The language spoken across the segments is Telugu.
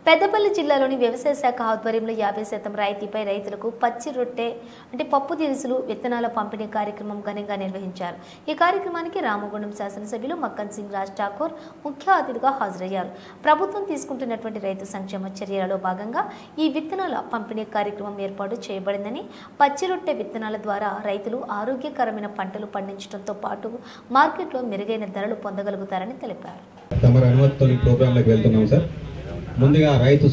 పెద్దపల్లి జిల్లాలోని వ్యవసాయ శాఖ ఆధ్వర్యంలో 50% రాయితీపై రైతులకు పచ్చి రొట్టె అంటే పప్పు దినుసులు విత్తనాల పంపిణీ కార్యక్రమం ఘనంగా నిర్వహించారు. ఈ కార్యక్రమానికి రామగుండం శాసనసభ్యులు మక్కన్ సింగ్ రాజ్ ఠాకూర్ ముఖ్య అతిథిగా హాజరయ్యారు. ప్రభుత్వం తీసుకుంటున్నటువంటి రైతు సంక్షేమ చర్యలలో భాగంగా ఈ విత్తనాల పంపిణీ కార్యక్రమం ఏర్పాటు చేయబడిందని, పచ్చి రొట్టె విత్తనాల ద్వారా రైతులు ఆరోగ్యకరమైన పంటలు పండించడంతో పాటు మార్కెట్లో మెరుగైన ధరలు పొందగలుగుతారని తెలిపారు. ముందుగా రైతు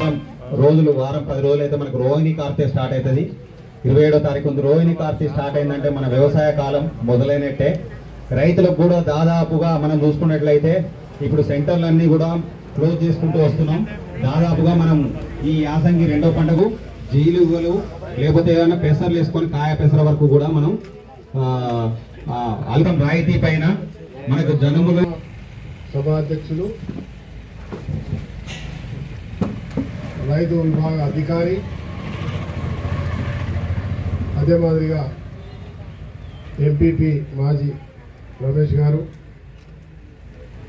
రోజులు వారం 10 రోజులు అయితే మనకు రోహిణి కార్తె స్టార్ట్ అవుతుంది. 27వ తారీఖు రోహిణి కార్తె స్టార్ట్ అయిందంటే మన వ్యవసాయ కాలం మొదలైనట్టే. రైతులకు కూడా దాదాపుగా మనం చూసుకున్నట్లయితే ఇప్పుడు సెంటర్లన్నీ కూడా క్లోజ్ చేసుకుంటూ వస్తున్నాం. దాదాపుగా మనం ఈ యాసంగి రెండో పంటకు జీలుగలు లేకపోతే ఏదైనా పెసర్లు వేసుకొని కాయ పెసర వరకు కూడా మనం అల్పం రాయితీ పైన మనకు జనములు సభాధ్యక్షులు, రైతు విభాగ అధికారి, అదే మాదిరిగా ఎంపీపీ మాజీ రమేష్ గారు,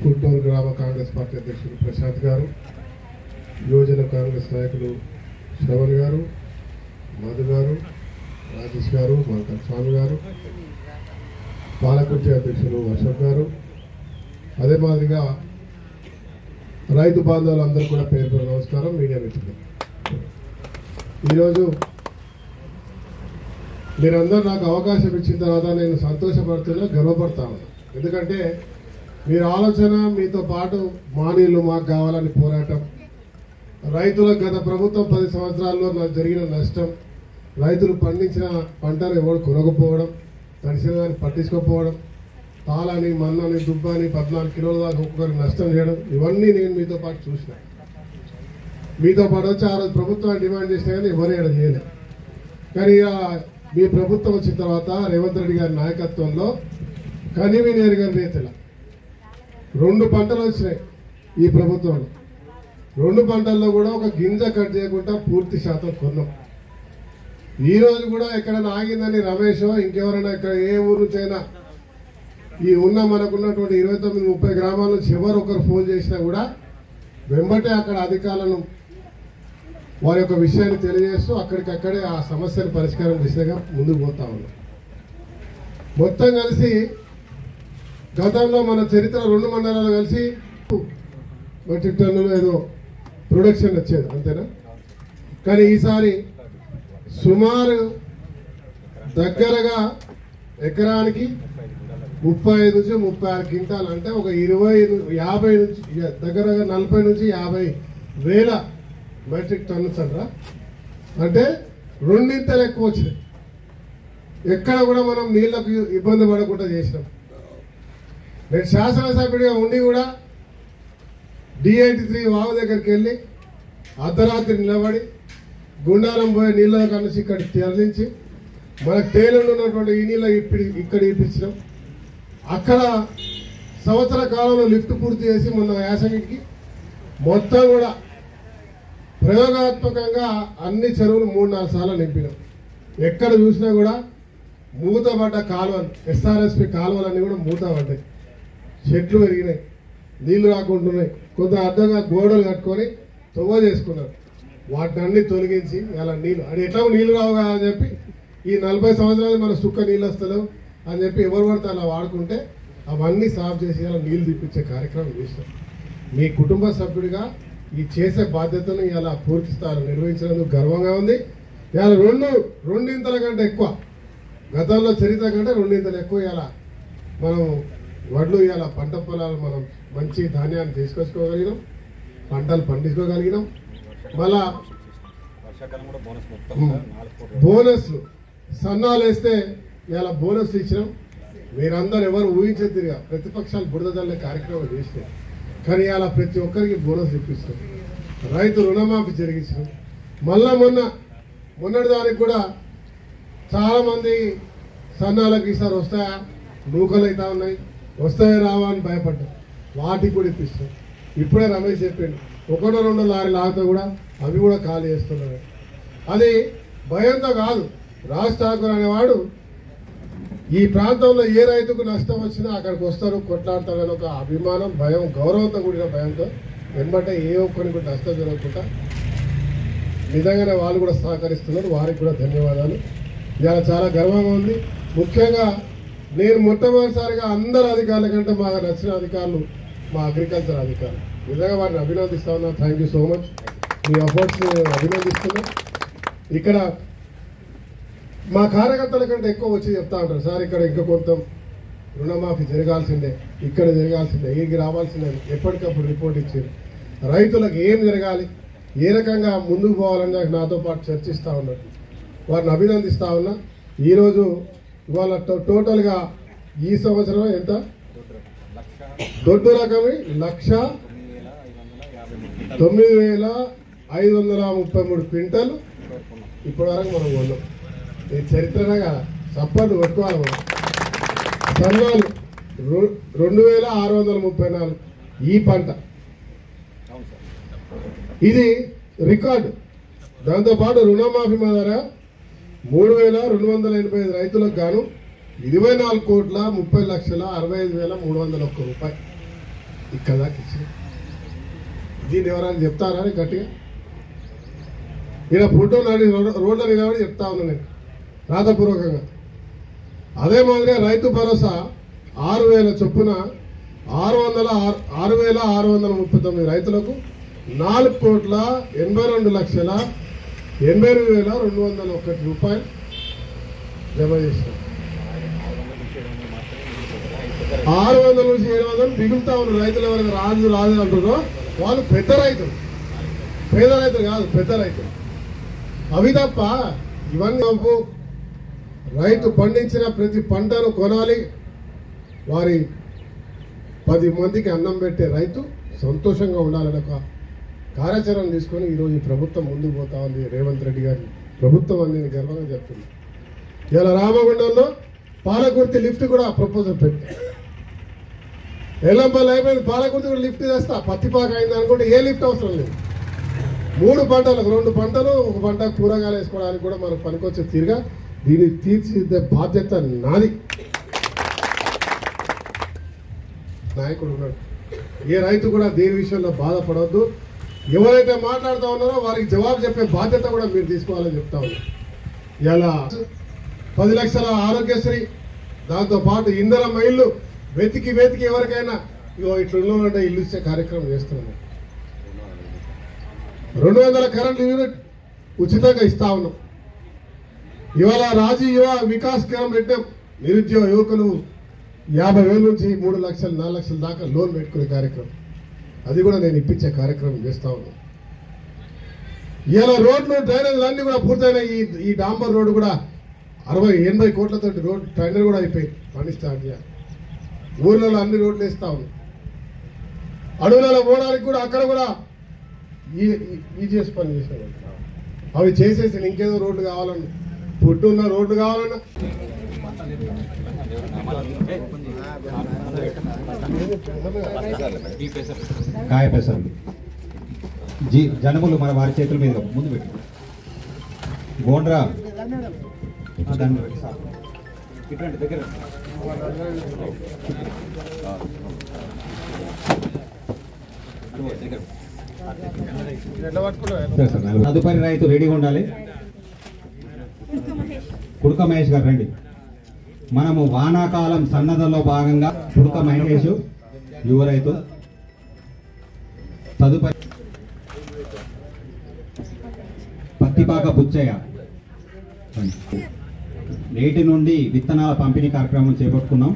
ఫుట్బాల్ గ్రామ కాంగ్రెస్ పార్టీ అధ్యక్షులు ప్రశాంత్ గారు, యువజన కాంగ్రెస్ నాయకులు శ్రవణ్ గారు, మధు గారు, రాజేష్ గారు, మల్కర్ స్వామి గారు, పాలకుర్తి అధ్యక్షులు అశోక్ గారు, అదే మాదిరిగా రైతు బాంధవులందరూ కూడా పేరు పేరు నమస్కారం. మీడియా మిత్రులు, ఈరోజు మీరందరూ నాకు అవకాశం ఇచ్చిన తర్వాత నేను సంతోషపడుతున్నా, గర్వపడతా ఉన్నా. ఎందుకంటే మీరు ఆలోచన, మీతో పాటు మానీళ్ళు మాకు కావాలని పోరాటం, రైతులకు గత ప్రభుత్వం 10 సంవత్సరాల్లో నాకు జరిగిన నష్టం, రైతులు పండించిన పంటను ఎవరు కొనకపోవడం, తడిసిన దాన్ని పట్టించుకోకపోవడం, తాళని మన్నని దుబ్బని 14 కిలోల దాకా ఒక్కొక్కరికి నష్టం చేయడం, ఇవన్నీ నేను మీతో పాటు చూసిన. మీతో పాటు వచ్చి ఆ రోజు ప్రభుత్వాన్ని డిమాండ్ చేసినా కానీ ఎవరు ఏడ చేయలేదు. కానీ మీ ప్రభుత్వం వచ్చిన తర్వాత రేవంత్ రెడ్డి గారి నాయకత్వంలో కనివినేరు గారి రీతిలో 2 పంటలు వచ్చినాయి ఈ ప్రభుత్వంలో. 2 పంటల్లో కూడా ఒక గింజ కట్ చేయకుండా పూర్తి శాతం కొన్నాం. ఈ రోజు కూడా ఎక్కడైనా ఆగిందని రమేషో ఇంకెవరైనా ఇక్కడ ఏ ఊరు నుంచి అయినా ఈ మనకున్నటువంటి 29-30 గ్రామాల నుంచి ఎవరొకరు ఫోన్ చేసినా కూడా వెంబటే అక్కడ అధికారులను వారి యొక్క విషయాన్ని తెలియజేస్తూ అక్కడికక్కడే ఆ సమస్యను పరిష్కారం దిశగా ముందుకు పోతా ఉన్నాం. మొత్తం కలిసి గతంలో మన చరిత్ర 2 మండలాలు కలిసి మెట్రిక్ టన్నులు ఏదో ప్రొడక్షన్ వచ్చేది, అంతేనా? కానీ ఈసారి సుమారు దగ్గరగా ఎకరానికి 35 నుంచి 36 క్వింటాలు, అంటే ఒక 50 నుంచి దగ్గరగా 40 నుంచి 50 వేల మెట్రిక్ టన్స్ అంటారా, అంటే 2 ఎక్కువ వచ్చినాయి. ఎక్కడ కూడా మనం నీళ్లకు ఇబ్బంది పడకుండా చేసినాం. నేను శాసనసభ్యుడిగా ఉండి కూడా D83 వాగు దగ్గరికి వెళ్ళి అర్ధరాత్రి నిలబడి గుండారం పోయే నీళ్ళ కలిసి ఇక్కడ తరలించి మనకు తేలిండి ఉన్నటువంటి ఈ నీళ్ళ ఇక్కడ ఇప్పించినాం. అక్కడ సంవత్సర కాలంలో లిఫ్ట్ పూర్తి చేసి మొన్న యాసంగికి మొత్తం కూడా ప్రయోగాత్మకంగా అన్ని చెరువులు 3-4 సార్లు నింపినాం. ఎక్కడ చూసినా కూడా మూతపడ్డ కాలువలు, SRSP కాలువలన్నీ కూడా మూత పడ్డాయి, చెట్లు పెరిగినాయి, నీళ్లు రాకుంటున్నాయి. కొంత అడ్డంగా గోడలు కట్టుకొని తొవ్వ చేసుకున్నారు. వాటిని అన్ని తొలగించి అలా నీళ్ళు అది ఎట్లా నీళ్ళు రావు కదా అని చెప్పి ఈ 40 సంవత్సరాలు మన సుక్క నీళ్ళు వస్తలేవు అని చెప్పి ఎవరు పడితే అలా వాడుకుంటే అవన్నీ సాఫ్ చేసి అలా నీళ్లు తెప్పించే కార్యక్రమం చేసినాం. మీ కుటుంబ సభ్యుడిగా ఈ చేసే బాధ్యతను ఇలా పూర్తి స్థాయిలో నిర్వహించినందుకు గర్వంగా ఉంది. ఇలా రెండింతల కంటే ఎక్కువ, గతంలో చరిత్ర కంటే 2 ఇంతలు ఎక్కువ ఇలా మనం వడ్లు ఇలా పంట పొలాలు మనం మంచి ధాన్యాన్ని తీసుకొచ్చుకోగలిగినాం, పంటలు పండించుకోగలిగినాం. మళ్ళా బోనస్లు సన్నాలు వేస్తే ఇలా బోనస్లు ఇచ్చినాం. మీరందరూ ఎవరు ఊహించేదిగా ప్రతిపక్షాలు బురద జల్లే కార్యక్రమం చేసినాయి. కానీ అలా ప్రతి ఒక్కరికి బోనస్ ఇప్పిస్తాం. రైతు రుణమాఫీ జరిగించినాం. మళ్ళా మొన్నటి దానికి కూడా చాలామంది సన్నాలకు ఈసారి వస్తాయా, నూకలు అవుతా ఉన్నాయి, వస్తాయా రావా అని భయపడ్డాం. వాటికి కూడా ఇప్పిస్తాం. ఇప్పుడే రమేష్ చెప్పిండు 1-2 లారీలు ఆగితే కూడా అవి కూడా ఖాళీ చేస్తున్నారు. అది భయంతో కాదు, రాజ్ ఠాకూర్ అనేవాడు ఈ ప్రాంతంలో ఏ రైతుకు నష్టం వచ్చినా అక్కడికి వస్తారు, కొట్లాడతారని ఒక అభిమానం, భయం, గౌరవంతో కూడిన భయంతో వెంబటే ఏ ఒక్కరికి నష్టం జరగకుండా నిజంగానే వాళ్ళు కూడా సహకరిస్తున్నారు, వారికి కూడా ధన్యవాదాలు. ఇవాళ చాలా గర్వంగా ఉంది. ముఖ్యంగా నేను మొట్టమొదటిసారిగా అందరు అధికారుల కంటే మాకు నచ్చిన అధికారులు మా అగ్రికల్చర్ అధికారులు. నిజంగా వారిని అభినందిస్తా ఉన్నా. Thank you so much. మీ ఎఫర్ట్స్ అభినందిస్తున్నా. ఇక్కడ మా కార్యకర్తల కంటే ఎక్కువ వచ్చి చెప్తా ఉంటారు, సార్ ఇక్కడ ఇంకా కొంత రుణమాఫీ జరగాల్సిందే, ఇక్కడ జరగాల్సిందే, ఈకి రావాల్సిందే, ఎప్పటికప్పుడు రిపోర్ట్ ఇచ్చారు. రైతులకు ఏం జరగాలి, ఏ రకంగా ముందుకు పోవాలని నాతో పాటు చర్చిస్తూ ఉన్నారు. వారిని అభినందిస్తా ఉన్నా. ఈరోజు ఇవాళ టోటల్గా ఈ సంవత్సరం ఎంత దొడ్డు రకమే 1,09,533 క్వింటాలు ఇప్పటి వరకు మనం కొన్నాం. ఈ చరిత్రగా సప్పర్లు పెట్టుకోవాలి. మనం సన్నాలు 2,634 ఈ పంట, ఇది రికార్డు. దాంతోపాటు రుణమాఫీ ద్వారా 3,285 రైతులకు గాను 24,30,65,301 రూపాయలు ఇక్కడ దాకా ఇచ్చింది. దీన్ని ఎవరైనా చెప్తారా గట్టిగా? ఇక్కడ ఫోటో రోడ్ల నిలబడి చెప్తా ఉన్నా నేను రాతపూర్వకంగా. అదే మాదిరిగా రైతు భరోసా 6,000 చొప్పున 6,639 రైతులకు 4,82,82,201 రూపాయలు జమ చేశారు. 600 నుంచి 700 మిగులుతా ఉన్న రైతులు ఎవరైనా రాదు అంటున్నారో వాళ్ళు పెద్ద రైతులు, పేద రైతులు కాదు, పెద్ద రైతులు. అవి తప్ప ఇవన్నీ రైతు పండించిన ప్రతి పంటను కొనాలి. వారి 10 మందికి అన్నం పెట్టే రైతు సంతోషంగా ఉండాలని ఒక కార్యాచరణ తీసుకొని ఈరోజు ప్రభుత్వం ముందుకు పోతా ఉంది. రేవంత్ రెడ్డి గారి ప్రభుత్వం అని నేను గర్వంగా చెప్తున్నాను. ఇలా రామగుండంలో పాలకుర్తి లిఫ్ట్ కూడా ప్రపోజల్ పెట్టి ఎల్లంపల్లి అయిపోయింది, పాలకుర్తి కూడా లిఫ్ట్ చేస్తా. పత్తిపాక అయింది అనుకుంటే ఏ లిఫ్ట్ అవసరం లేదు. 3 పంటలకు 2 పంటలు, 1 పంట కూరగాయలు వేసుకోవడానికి కూడా మనకు పనికొచ్చే తీరుగా దీన్ని తీర్చిదిద్దే బాధ్యత నాది. నాయకుడు ఉన్నాడు. ఏ రైతు కూడా దీని విషయంలో బాధపడవద్దు. ఎవరైతే మాట్లాడుతూ ఉన్నారో వారికి జవాబు చెప్పే బాధ్యత కూడా మీరు తీసుకోవాలని చెప్తా ఉన్నారు. ఇలా 10 లక్షల ఆరోగ్యశ్రీ, దాంతోపాటు ఇంధనమ్మ ఇల్లు వెతికి ఎవరికైనా ఇట్లుంటే ఇల్లు ఇచ్చే కార్యక్రమం చేస్తున్నాము. 200 కరెంట్ యూనిట్ ఉచితంగా ఇస్తా ఉన్నాం. ఇవాళ రాజీవ్ యువ వికాస్ కేంద్రం పెట్టాం. నిరుద్యోగ యువకులు 50,000 నుంచి 3 లక్షలు 4 లక్షల దాకా లోన్ పెట్టుకునే కార్యక్రమం, అది కూడా నేను ఇప్పించే కార్యక్రమం చేస్తా ఉన్నాను. ఇవాళ రోడ్లు డ్రైనేజీలు అన్ని కూడా పూర్తయినాయి. ఈ డాంబర్ రోడ్డు కూడా 60-80 కోట్లతో రోడ్ టెండర్ కూడా అయిపోయి పని స్టార్ట్ చేయాలి. ఊర్లలో అన్ని రోడ్లు వేస్తా ఉన్నాం. అడవులలో పోవడానికి కూడా అక్కడ కూడా ఈ చేసి పని చేసాం. అవి చేసేసి ఇంకేదో రోడ్డు కావాలన్నా, పుట్టు ఉన్న రోడ్డు కావాలన్నా కాయ పెసర్లు జనములు మన వారి చేతుల మీద ముందు పెట్టి బోండ్రా ఇటువంటి దగ్గర తదుపరి రైతు రెడీగా ఉండాలి. కుడుక మహేష్ గారు రండి. మనము వానాకాలం సన్నద్ధంలో భాగంగా కుడుక మహేష్ యువ రైతు. తదుపరి పత్తిపాక బుచ్చయ్య. నేటి నుండి విత్తనాల పంపిణీ కార్యక్రమం చేపట్టుకున్నాం.